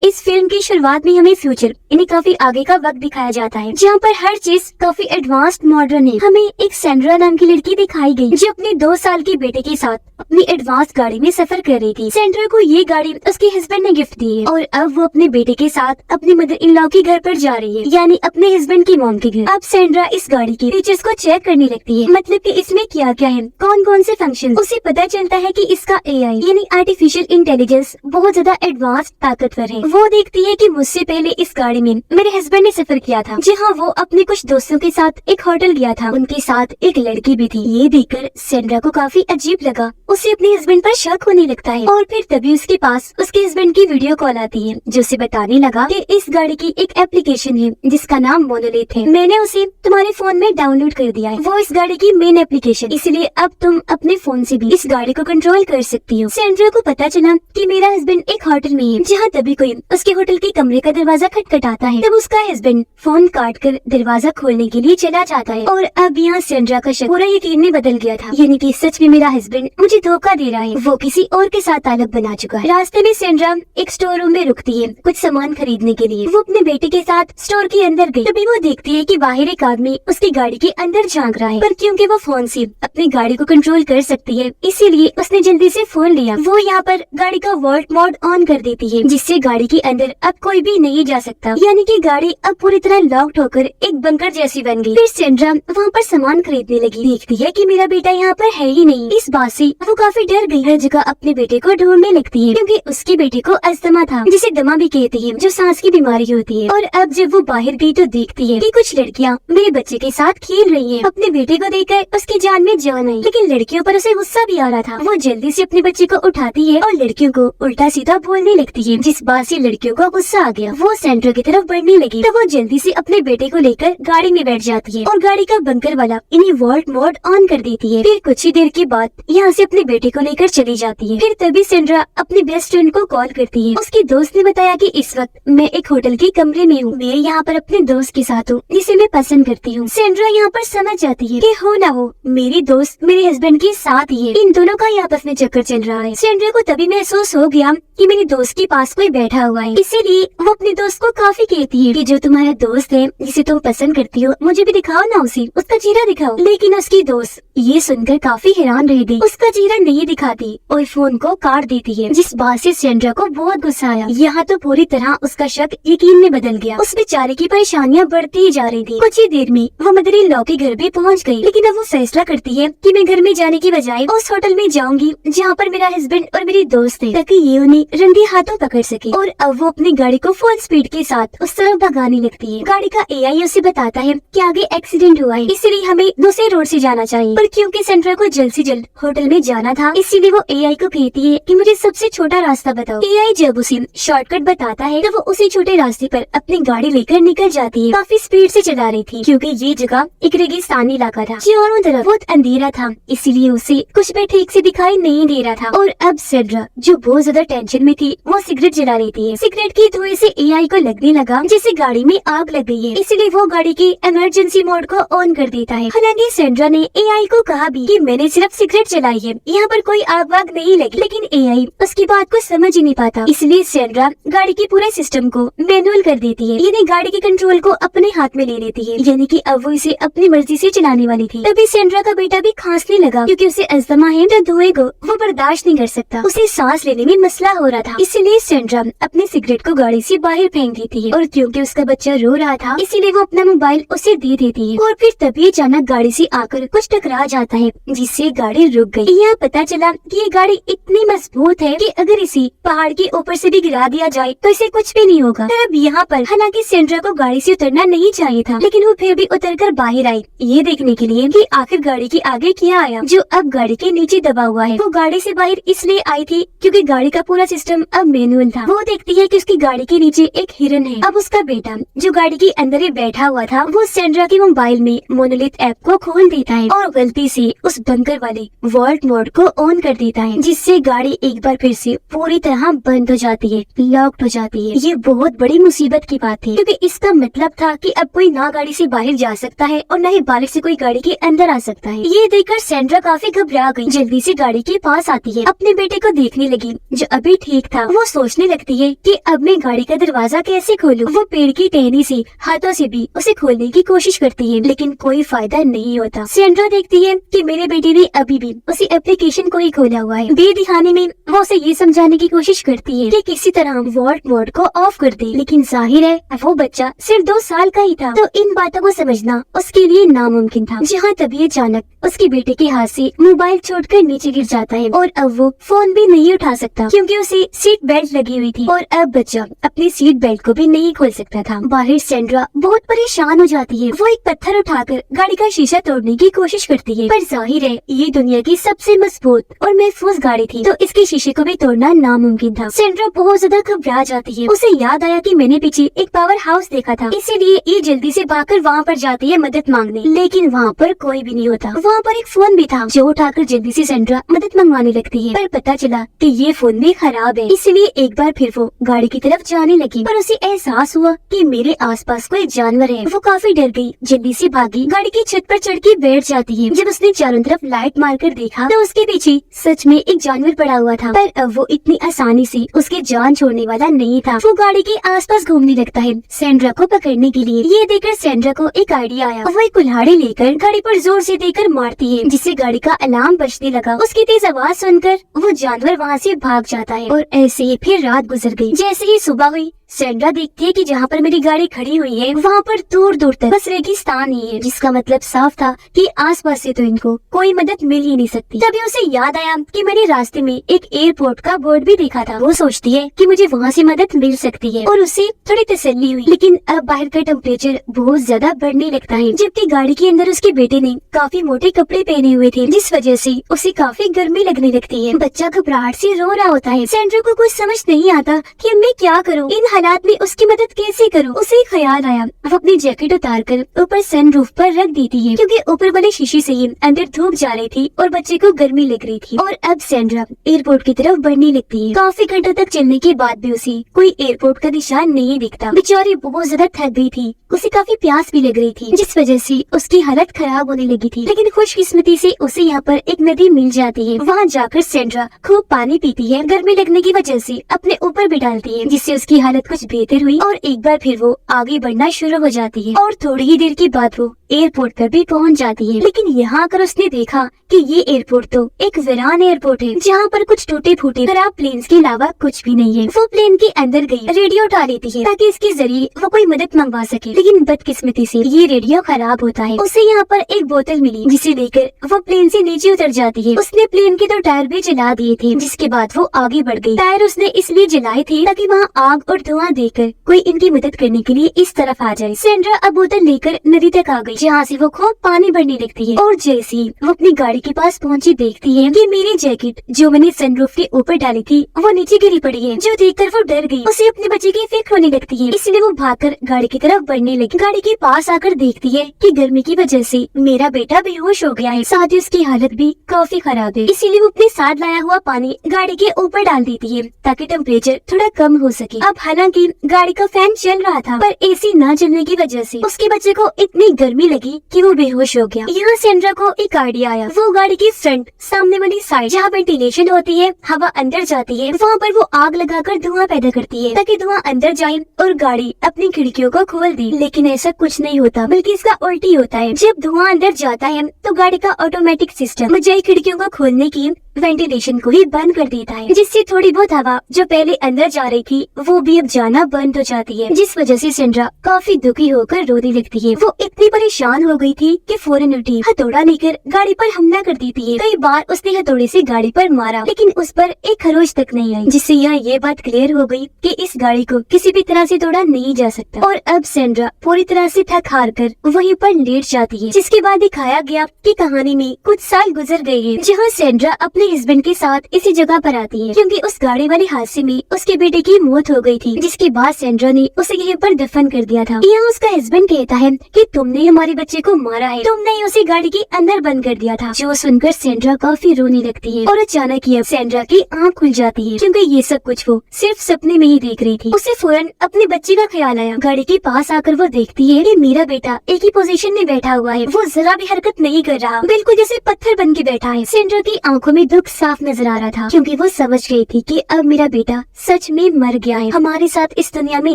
इस फिल्म की शुरुआत में हमें फ्यूचर यानी काफी आगे का वक्त दिखाया जाता है, जहाँ पर हर चीज काफी एडवांस्ड मॉडर्न है। हमें एक सेंड्रा नाम की लड़की दिखाई गई जो अपने 2 साल के बेटे के साथ अपनी एडवांस गाड़ी में सफर कर रही थी। सेंड्रा को ये गाड़ी उसके हस्बैंड ने गिफ्ट दी है और अब वो अपने बेटे के साथ अपने मदर इन लॉ के घर पर जा रही है, यानी अपने हस्बैंड की मॉम के घर। अब सेंड्रा इस गाड़ी के फीचर्स को चेक करने लगती है, मतलब कि इसमें क्या क्या है, कौन कौन से फंक्शन। उसे पता चलता है कि इसका एआई यानी आर्टिफिशियल इंटेलिजेंस बहुत ज्यादा एडवांस ताकतवर है। वो देखती है कि मुझसे पहले इस गाड़ी में मेरे हस्बैंड ने सफर किया था, जहाँ वो अपने कुछ दोस्तों के साथ एक होटल गया था, उनके साथ एक लड़की भी थी। ये देखकर सेंड्रा को काफी अजीब लगा, उसे अपने हस्बैंड पर शक होने लगता है और फिर तभी उसके पास उसके हस्बैंड की वीडियो कॉल आती है, जो उसे बताने लगा कि इस गाड़ी की एक एप्लीकेशन है जिसका नाम मोनोलिथ है, मैंने उसे तुम्हारे फोन में डाउनलोड कर दिया है। वो इस गाड़ी की मेन एप्लीकेशन, इसलिए अब तुम अपने फोन से भी इस गाड़ी को कंट्रोल कर सकती हो। सेंड्रा को पता चला कि मेरा हस्बैंड एक होटल में है, जहाँ तभी कोई उसके होटल के कमरे का दरवाजा खटखटाता है। तब उसका हस्बैंड फोन काट कर दरवाजा खोलने के लिए चला जाता है और अब यहाँ सेंड्रा का शक पूरा यकीन में बदल गया था, यानी कि सच में मेरा हस्बैंड मुझे धोखा दे रहा है, वो किसी और के साथ ताल्लुक बना चुका है। रास्ते में सेंड्रा एक स्टोर रूम में रुकती है कुछ सामान खरीदने के लिए। वो अपने बेटे के साथ स्टोर के अंदर गई, तभी वो देखती है कि बाहर एक आदमी उसकी गाड़ी के अंदर झांक रहा है, पर क्योंकि वो फोन से अपनी गाड़ी को कंट्रोल कर सकती है, इसीलिए उसने जल्दी से फोन लिया। वो यहाँ पर गाड़ी का वॉल्ट मोड ऑन कर देती है, जिससे गाड़ी के अंदर अब कोई भी नहीं जा सकता, यानी कि गाड़ी अब पूरी तरह लॉक्ड होकर एक बंकर जैसी बन गई। फिर सेंड्रा वहाँ पर सामान खरीदने लगी, देखती है कि मेरा बेटा यहाँ पर है ही नहीं। इस बात से वो काफी डर गई, हर जगह अपने बेटे को ढूंढने लगती है, क्योंकि उसके बेटे को अस्थमा था, जिसे दमा भी कहते हैं, जो सांस की बीमारी होती है। और अब जब वो बाहर गई तो देखती है कि कुछ लड़कियाँ मेरे बच्चे के साथ खेल रही हैं। अपने बेटे को देखकर उसकी जान में जान आई, लेकिन लड़कियों पर उसे गुस्सा भी आ रहा था। वो जल्दी से अपने बच्चे को उठाती है और लड़कियों को उल्टा सीधा बोलने लगती है, जिस बात से लड़कियों को गुस्सा आ गया। वो सेंटर की तरफ बढ़ने लगी तो वो जल्दी से अपने बेटे को लेकर गाड़ी में बैठ जाती है और गाड़ी का बंकर वाला इन्हीं वॉल्ट मोड ऑन कर देती है। फिर कुछ ही देर के बाद यहाँ से अपने बेटे को लेकर चली जाती है। फिर तभी सेंड्रा अपने बेस्ट फ्रेंड को कॉल करती है। उसके दोस्त ने बताया कि इस वक्त मैं एक होटल के कमरे में हूँ, मैं यहाँ पर अपने दोस्त के साथ हूँ जिसे मैं पसंद करती हूँ। सेंड्रा यहाँ पर समझ जाती है कि हो ना हो मेरी दोस्त मेरे हस्बैंड के साथ ही है, इन दोनों का ही आपस में चक्कर चल रहा है। सेंड्रा को तभी महसूस हो गया कि मेरे दोस्त के पास कोई बैठा हुआ है, इसीलिए वो अपने दोस्त को काफी कहती है कि जो तुम्हारा दोस्त है जिसे तुम पसंद करती हो, मुझे भी दिखाओ ना उसे, उसका चेहरा दिखाओ। लेकिन उसकी दोस्त ये सुनकर काफी हैरान रह गई, उसका चेहरा नहीं दिखाती और फोन को काट देती है, जिस बात से सेंड्रा को बहुत गुस्सा आया। यहाँ तो पूरी तरह उसका शक यकीन में बदल गया। उस बेचारे की परेशानियाँ बढ़ती ही जा रही थी। कुछ ही देर में वो मदर इन लॉ के घर भी पहुँच गयी, लेकिन अब वो फैसला करती है कि मैं घर में जाने की बजाय उस होटल में जाऊंगी जहाँ पर मेरा हस्बैंड और मेरी दोस्त है, ताकि ये उन्हें रंगे हाथों पकड़ सके। और अब वो अपनी गाड़ी को फुल स्पीड के साथ उस तरफ भगाने लगती है। गाड़ी का एआई उसे बताता है कि आगे एक्सीडेंट हुआ है, इसलिए हमें दूसरे रोड से जाना चाहिए। पर क्योंकि सेंड्रा को जल्द से जल्द होटल में जाना था, इसीलिए वो एआई को कहती है कि मुझे सबसे छोटा रास्ता बताओ। एआई जब उसे शॉर्टकट बताता है तो वो उसी छोटे रास्ते पर अपनी गाड़ी लेकर निकल जाती है। काफी स्पीड से चला रही थी, क्योंकि ये जगह एक रेगिस्तानी इलाका था, चारों तरफ बहुत अंधेरा था, इसीलिए उसे कुछ भी ठीक से दिखाई नहीं दे रहा था। और अब सेंड्रा जो बहुत ज्यादा टेंशन में थी, वो सिगरेट जला रही थी। सिगरेट की धुएं से एआई को लगने लगा जैसे गाड़ी में आग लग गई है, इसलिए वो गाड़ी के इमरजेंसी मोड को ऑन कर देता है। हालांकि सेंड्रा ने एआई को कहा भी कि मैंने सिर्फ सिगरेट जलाई है, यहाँ पर कोई आग वाग नहीं लगी, लेकिन एआई उसकी बात को समझ ही नहीं पाता, इसलिए सेंड्रा गाड़ी के पूरे सिस्टम को मैनुअल कर देती है, यानी गाड़ी के कंट्रोल को अपने हाथ में ले लेती है, यानी कि अब वो इसे अपनी मर्जी से चलाने वाली थी। तभी सेंड्रा का बेटा भी खांसने लगा, क्योंकि उसे अस्थमा है तो धुएं को वो बर्दाश्त नहीं कर सकता, उसे सांस लेने में मसला हो रहा था। इसलिए सेंड्रा अपने सिगरेट को गाड़ी से बाहर फेंक देती है और क्योंकि उसका बच्चा रो रहा था, इसीलिए वो अपना मोबाइल उसे दे देती है। और फिर तभी अचानक गाड़ी से आकर कुछ टकरा जाता है, जिससे गाड़ी रुक गई। यहाँ पता चला कि ये गाड़ी इतनी मजबूत है कि अगर इसे पहाड़ के ऊपर से भी गिरा दिया जाए तो इसे कुछ भी नहीं होगा। अब यहाँ पर हालांकि सेंड्रा को गाड़ी से उतरना नहीं चाहिए था, लेकिन वो फिर भी उतरकर बाहर आई, ये देखने के लिए कि आखिर गाड़ी के आगे क्या आया जो अब गाड़ी के नीचे दबा हुआ है। वो गाड़ी से बाहर इसलिए आई थी क्योंकि गाड़ी का पूरा सिस्टम अब मैनुअल था। वो देखती है कि उसकी गाड़ी के नीचे एक हिरन है। अब उसका बेटा जो गाड़ी के अंदर ही बैठा हुआ था, वो सेंड्रा के मोबाइल में मोनोलिथ ऐप को खोल देता है और गलती से उस बंकर वाले वॉल्ट मोड को ऑन कर देता है, जिससे गाड़ी एक बार फिर से पूरी तरह बंद हो जाती है, लॉक्ड हो जाती है। ये बहुत बड़ी मुसीबत की बात है, क्योंकि इसका मतलब था कि अब कोई ना गाड़ी से बाहर जा सकता है और न ही बाहर से कोई गाड़ी के अंदर आ सकता है। ये देखकर सेंड्रा काफी घबरा गई, जल्दी से गाड़ी के पास आती है, अपने बेटे को देखने लगी जो अभी ठीक था। वो सोचने लगती है कि अब मैं गाड़ी का दरवाजा कैसे खोलूं। वो पेड़ की टहनी से हाथों से भी उसे खोलने की कोशिश करती है, लेकिन कोई फायदा नहीं होता। सेंड्रा देखती है कि मेरे बेटे ने अभी भी उसी एप्लीकेशन को ही खोला हुआ है। बेदिखाने में वो उसे ये समझाने की कोशिश करती है कि किसी तरह वॉल्ट मोड को ऑफ कर दे, लेकिन जाहिर है वो बच्चा सिर्फ 2 साल का ही था, तो इन बातों को समझना उसके लिए नामुमकिन था। जहाँ तभी अचानक उसके बेटे के हाथ से मोबाइल छोड़कर नीचे गिर जाता है और अब वो फोन भी नहीं उठा सकता क्योंकि उसे सीट बेल्ट लगी हुई थी और अब बच्चा अपनी सीट बेल्ट को भी नहीं खोल सकता था। बाहर सेंड्रा बहुत परेशान हो जाती है। वो एक पत्थर उठाकर गाड़ी का शीशा तोड़ने की कोशिश करती है, पर जाहिर है ये दुनिया की सबसे मजबूत और महफूज गाड़ी थी, तो इसके शीशे को भी तोड़ना नामुमकिन था। सेंड्रा बहुत ज्यादा घबरा जाती है। उसे याद आया कि मैंने पीछे एक पावर हाउस देखा था, इसीलिए ये जल्दी से भागकर वहाँ पर जाती है मदद मांगने, लेकिन वहाँ पर कोई भी नहीं होता। वहाँ पर एक फोन भी था जो उठाकर जल्दी से सेंड्रा मदद मंगवाने लगती है, पर पता चला कि ये फोन भी खराब है, इसलिए एक बार फिर वो गाड़ी की तरफ जाने लगी, पर उसे एहसास हुआ कि मेरे आसपास कोई जानवर है। वो काफी डर गई, जल्दी से भागी, गाड़ी की छत पर चढ़ के बैठ जाती है। जब उसने चारों तरफ लाइट मारकर देखा तो उसके पीछे सच में एक जानवर पड़ा हुआ था, पर अब वो इतनी आसानी से उसकी जान छोड़ने वाला नहीं था। वो गाड़ी के आसपास घूमने लगता है सेंड्रा को पकड़ने के लिए। ये देखकर सेंड्रा को एक आइडिया आया। वो एक कुल्हाड़ी लेकर गाड़ी पर जोर से देकर मारती है, जिससे गाड़ी का अलार्म बजने लगा। उसकी तेज आवाज सुनकर वो जानवर वहाँ से भाग जाता है और ऐसे ही फिर रात गुजर गई। जैसे ही सुबह हुई सेंड्रा देखती है कि जहाँ पर मेरी गाड़ी खड़ी हुई है वहाँ पर दूर दूर तक बस रेगिस्तान ही है, जिसका मतलब साफ था कि आसपास से तो इनको कोई मदद मिल ही नहीं सकती। तभी उसे याद आया कि मैंने रास्ते में एक एयरपोर्ट का बोर्ड भी देखा था। वो सोचती है कि मुझे वहाँ से मदद मिल सकती है और उसे थोड़ी तसल्ली हुई। लेकिन अब बाहर का टेम्परेचर बहुत ज्यादा बढ़ने लगता है, जबकि गाड़ी के अंदर उसके बेटे ने काफी मोटे कपड़े पहने हुए थे, जिस वजह से उसे काफी गर्मी लगने लगती है। बच्चा घबराहट से रो रहा होता है। सेंड्रा को कुछ समझ नहीं आता कि मैं क्या करूँ, इन हालात में उसकी मदद कैसे करूं। उसे ख्याल आया वो अपनी जैकेट उतारकर ऊपर सनरूफ पर रख देती है, क्योंकि ऊपर वाले शीशे से ही अंदर धूप जा रही थी और बच्चे को गर्मी लग रही थी। और अब सेंड्रा एयरपोर्ट की तरफ बढ़ने लगती है। काफी घंटों तक चलने के बाद भी उसे कोई एयरपोर्ट का निशान नहीं दिखता। बेचारी बहुत ज्यादा थक गई थी, उसे काफी प्यास भी लग रही थी, जिस वजह से उसकी हालत खराब होने लगी थी। लेकिन खुशकिस्मती से उसे यहाँ पर एक नदी मिल जाती है। वहाँ जाकर सेंड्रा खूब पानी पीती है, गर्मी लगने की वजह से अपने ऊपर भी डालती है, जिससे उसकी हालत कुछ बेहतर हुई और एक बार फिर वो आगे बढ़ना शुरू हो जाती है। और थोड़ी ही देर के बाद वो एयरपोर्ट पर भी पहुंच जाती है। लेकिन यहाँ आकर उसने देखा कि ये एयरपोर्ट तो एक वीरान एयरपोर्ट है, जहाँ पर कुछ टूटे फूटे खराब प्लेन्स के अलावा कुछ भी नहीं है। वो प्लेन के अंदर गई, रेडियो उठा लेती है ताकि इसके जरिए वो कोई मदद मंगवा सके, लेकिन बदकिस्मती से ये रेडियो खराब होता है। उसे यहाँ पर एक बोतल मिली, जिसे लेकर वो प्लेन से नीचे उतर जाती है। उसने प्लेन के 2 टायर भी जला दिए थे, जिसके बाद वो आगे बढ़ गई। टायर उसने इसलिए जलाए थे ताकि वहाँ आग और धुआं देखकर कोई इनकी मदद करने के लिए इस तरफ आ जाए। सेंड्रा अब बोतल लेकर नदी तक आ गई, जहाँ से वो खूब पानी भरने लगती है। और जैसे ही वो अपनी गाड़ी के पास पहुंची देखती है कि मेरी जैकेट जो मैंने सनरूफ के ऊपर डाली थी वो नीचे गिरी पड़ी है, जो देखकर वो डर गई। उसे अपने बच्चे की फिक्र होने लगती है, इसलिए वो भागकर गाड़ी की तरफ बढ़ने लगी। गाड़ी के पास आकर देखती है कि गर्मी की वजह से मेरा बेटा बेहोश हो गया है, साथ ही उसकी हालत भी काफी खराब है। इसीलिए वो अपने साथ लाया हुआ पानी गाड़ी के ऊपर डाल देती है ताकि टेम्परेचर थोड़ा कम हो सके। अब हालांकि गाड़ी का फैन चल रहा था, पर एसी न चलने की वजह से उसके बच्चे को इतनी गर्मी लगी कि वो बेहोश हो गया। यहाँ सेंड्रा को एक आइडिया आया। वो गाड़ी की फ्रंट सामने वाली साइड जहाँ वेंटिलेशन होती है, हवा अंदर जाती है, वहाँ पर वो आग लगाकर धुआं पैदा करती है ताकि धुआं अंदर जाए और गाड़ी अपनी खिड़कियों को खोल दी। लेकिन ऐसा कुछ नहीं होता, बल्कि इसका उल्टी होता है। जब धुआं अंदर जाता है तो गाड़ी का ऑटोमेटिक सिस्टम बजाय खिड़कियों को खोलने की वेंटिलेशन को ही बंद कर देता है, जिससे थोड़ी बहुत हवा जो पहले अंदर जा रही थी वो भी अब जाना बंद हो जाती है, जिस वजह से सेंड्रा काफी दुखी होकर रोने लगती है। वो इतनी परेशान हो गई थी कि फौरन उठी, हथौड़ा लेकर गाड़ी पर हमला कर देती है। कई बार उसने हथौड़े से गाड़ी पर मारा, लेकिन उस पर एक खरोच तक नहीं आई, जिससे यहाँ ये बात क्लियर हो गई कि इस गाड़ी को किसी भी तरह से तोड़ा नहीं जा सकता। और अब सेंड्रा पूरी तरह से थक हार कर वहीं पर लेट जाती है। जिसके बाद दिखाया गया कि कहानी में कुछ साल गुजर गए हैं, जहाँ सेंड्रा अपने हस्बैंड के साथ इसी जगह पर आती है, क्योंकि उस गाड़ी वाले हादसे में उसके बेटे की मौत हो गई थी, जिसके बाद सेंड्रा ने उसे यहीं पर दफन कर दिया था। यहाँ उसका हस्बैंड कहता है कि तुमने हमारे बच्चे को मारा है, तुमने ही उसे गाड़ी के अंदर बंद कर दिया था। जो सुनकर सेंड्रा काफी रोने लगती है और अचानक ही सेंड्रा की आँख खुल जाती है, क्योंकि ये सब कुछ वो सिर्फ सपने में ही देख रही थी। उसे फौरन अपने बच्चे का ख्याल आया। गाड़ी के पास आकर वो देखती है कि मेरा बेटा एक ही पोजीशन में बैठा हुआ है, वो जरा भी हरकत नहीं कर रहा, बिल्कुल जैसे पत्थर बन के बैठा है। सेंड्रा की आंखों में दुख साफ नजर आ रहा था, क्योंकि वो समझ गई थी कि अब मेरा बेटा सच में मर गया है, हमारे साथ इस दुनिया में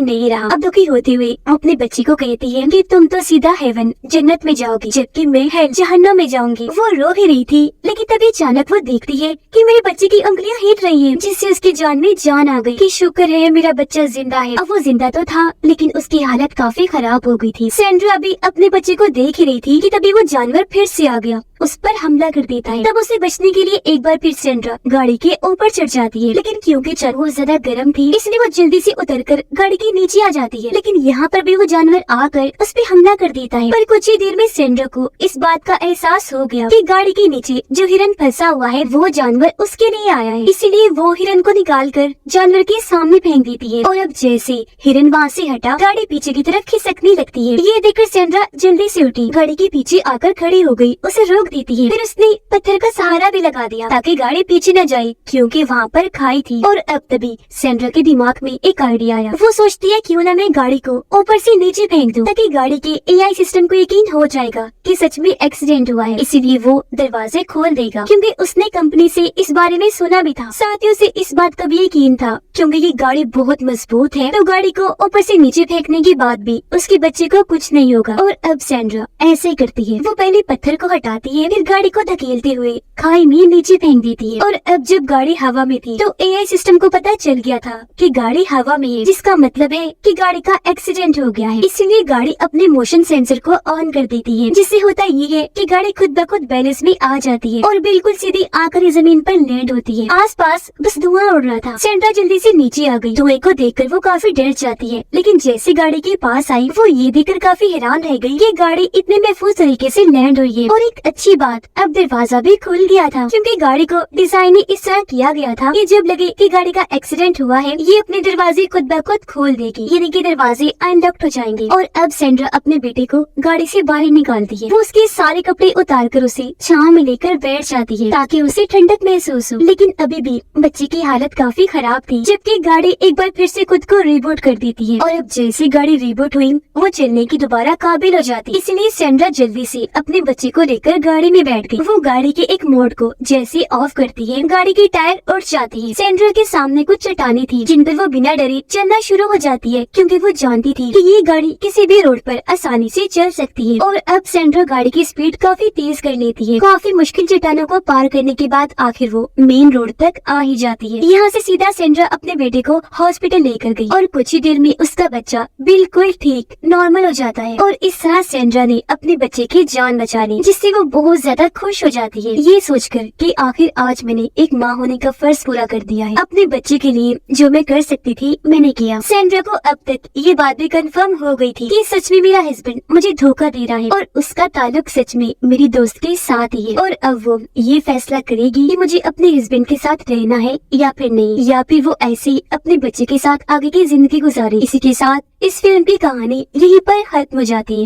नहीं रहा। अब दुखी होते हुए अपने बच्ची को कहती है कि तुम तो सीधा हेवन जन्नत में जाओगी, जबकि मैं हेल जहन्नम में जाऊंगी। वो रो भी रही थी, लेकिन तभी अचानक वो देखती है कि मेरे बच्चे की उंगलियां हिल रही हैं, जिससे उसकी जान में जान आ गई कि शुक्र है मेरा बच्चा जिंदा है। अब वो जिंदा तो था, लेकिन उसकी हालत काफी खराब हो गई थी। सैंड्रा अभी अपने बच्चे को देख ही रही थी कि तभी वो जानवर फिर से आ गया, उस पर हमला कर देता है। तब उसे बचने के लिए एक बार फिर सैंड्रा गाड़ी के ऊपर चढ़ जाती है, लेकिन क्योंकि चढ़ बहुत ज्यादा गर्म थी, इसलिए वो जल्दी से उतरकर गाड़ी के नीचे आ जाती है। लेकिन यहाँ पर भी वो जानवर आकर उस पे हमला कर देता है। पर कुछ ही देर में सैंड्रा को इस बात का एहसास हो गया कि गाड़ी के नीचे जो हिरन फंसा हुआ है वो जानवर उसके लिए आया है, इसीलिए वो हिरन को निकालकर जानवर के सामने फेंक देती है। और अब जैसे हिरन वहाँ से हटा, गाड़ी पीछे की तरफ खिसकने लगती है। ये देखकर सैंड्रा जल्दी से उठी, गाड़ी के पीछे आकर खड़ी हो गई, उसे रोक देती है। फिर उसने पत्थर का सहारा भी लगा दिया ताकि गाड़ी पीछे न जाए, क्योंकि वहाँ पर खाई थी। और अब तभी सैंड्रा के दिमाग में एक आइडिया आया। वो सोचती है क्यों ना मैं गाड़ी को ऊपर से नीचे फेंक दूं, ताकि गाड़ी के एआई सिस्टम को यकीन हो जाएगा कि सच में एक्सीडेंट हुआ है, इसीलिए वो दरवाजे खोल देगा, क्योंकि उसने कंपनी से इस बारे में सुना भी था। साथ ही उसे इस बात का भी यकीन था, क्योंकि ये गाड़ी बहुत मजबूत है, तो गाड़ी को ऊपर से नीचे फेंकने के बाद भी उसके बच्चे को कुछ नहीं होगा। और अब सैंड्रा ऐसे करती है, वो पहले पत्थर को हटाती है, फिर गाड़ी को धकेलते हुए खाई में नीचे फेंक देती है। और अब जब गाड़ी हवा में थी, तो एआई सिस्टम को पता चल गया था कि गाड़ी हवा में है, जिसका मतलब है कि गाड़ी का एक्सीडेंट हो गया है। इसलिए गाड़ी अपने मोशन सेंसर को ऑन कर देती है, जिससे होता ये है कि गाड़ी खुद ब खुद बैलेंस में आ जाती है और बिल्कुल सीधी आकर जमीन पर लैंड होती है। आसपास बस धुआं उड़ रहा था। सैंड्रा जल्दी से नीचे आ गई। धुएं को देखकर वो काफी डर जाती है, लेकिन जैसे गाड़ी के पास आई, वो ये देखकर काफी हैरान रह गई कि गाड़ी इतने महफूज तरीके से लैंड हुई है। और एक अच्छी बात, अब दरवाजा भी खुल गया था, क्योंकि गाड़ी को डिजाइन इस तरह किया गया था कि जब लगे कि गाड़ी का एक्सीडेंट हुआ है, ये अपने दरवाजे खुद ब खुद खोल देगी, यानी कि दरवाजे अनलॉक्ड हो जाएंगे। और अब सैंड्रा अपने बेटे को गाड़ी से बाहर निकालती है। वो उसके सारे कपड़े उतारकर उसे छांव में लेकर बैठ जाती है ताकि उसे ठंडक महसूस हो। लेकिन अभी भी बच्चे की हालत काफी खराब थी, जबकि गाड़ी एक बार फिर से खुद को रिबूट कर देती है। और अब जैसे गाड़ी रिबूट हुई, वो चलने की दोबारा काबिल हो जाती, इसलिए सैंड्रा जल्दी से अपने बच्चे को लेकर गाड़ी में बैठ गई। वो गाड़ी के एक मोड को जैसे ऑफ करती है, गाड़ी की टायर उठ जाती है। सैंड्रा के सामने कुछ चट्टानें थी, जिन पर वो बिना डरे चलना शुरू हो जाती है, क्योंकि वो जानती थी कि ये गाड़ी किसी भी रोड पर आसानी से चल सकती है। और अब सैंड्रा गाड़ी की स्पीड काफी तेज कर लेती है। काफी मुश्किल चट्टानों को पार करने के बाद आखिर वो मेन रोड तक आ ही जाती है। यहाँ से सीधा सैंड्रा अपने बेटे को हॉस्पिटल लेकर गई, और कुछ ही देर में उसका बच्चा बिल्कुल ठीक नॉर्मल हो जाता है। और इस तरह सैंड्रा ने अपने बच्चे की जान बचा ली, जिससे वो बहुत ज्यादा खुश हो जाती है, ये सोचकर कि आखिर आज मैंने एक माँ होने का फर्ज पूरा कर दिया है। अपने बच्चे के लिए जो मैं कर सकती थी मैंने किया। सैंड्रा को अब तक ये बात भी कंफर्म हो गई थी कि सच में मेरा हस्बैंड मुझे धोखा दे रहा है, और उसका ताल्लुक सच में मेरी दोस्त के साथ ही है। और अब वो ये फैसला करेगी कि मुझे अपने हस्बैंड के साथ रहना है या फिर नहीं, या फिर वो ऐसे ही अपने बच्चे के साथ आगे की जिंदगी गुजारे। इसी के साथ इस फिल्म की कहानी यहीं पर खत्म हो जाती है।